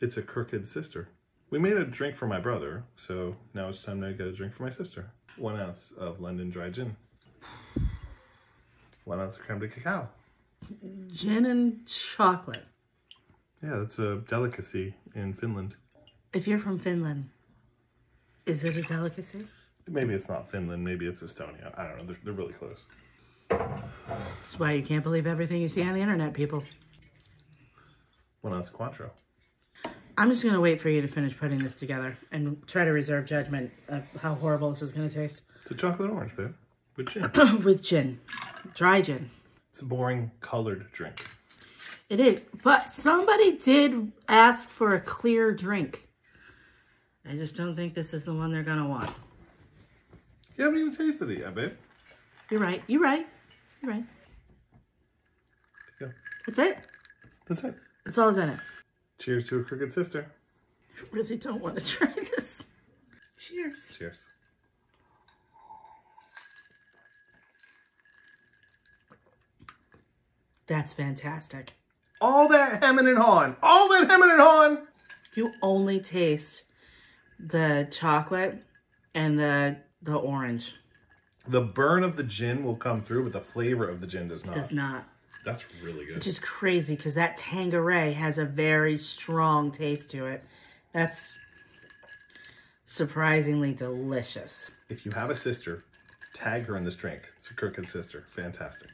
It's a crooked sister. We made a drink for my brother, so now it's time to get a drink for my sister. 1 ounce of London dry gin. 1 ounce of crème de cacao. Gin and chocolate. Yeah, that's a delicacy in Finland. If you're from Finland, is it a delicacy? Maybe it's not Finland, maybe it's Estonia. I don't know, they're really close. That's why you can't believe everything you see on the internet, people. 1 ounce of Cointreau. I'm just going to wait for you to finish putting this together and try to reserve judgment of how horrible this is going to taste. It's a chocolate orange, babe, with gin. With gin. Dry gin. It's a boring colored drink. It is, but somebody did ask for a clear drink. I just don't think this is the one they're going to want. You haven't even tasted it yet, babe. You're right. You're right. You're right. Yeah. That's it? That's it. That's all that's in it. Cheers to a crooked sister. I really don't want to try this. Cheers. Cheers. That's fantastic. All that hemming and hawing. All that hemming and hawing. You only taste the chocolate and the orange. The burn of the gin will come through, but the flavor of the gin does not. Does not. That's really good. Which is crazy because that Tanqueray has a very strong taste to it. That's surprisingly delicious. If you have a sister, tag her in this drink. It's a crooked sister. Fantastic.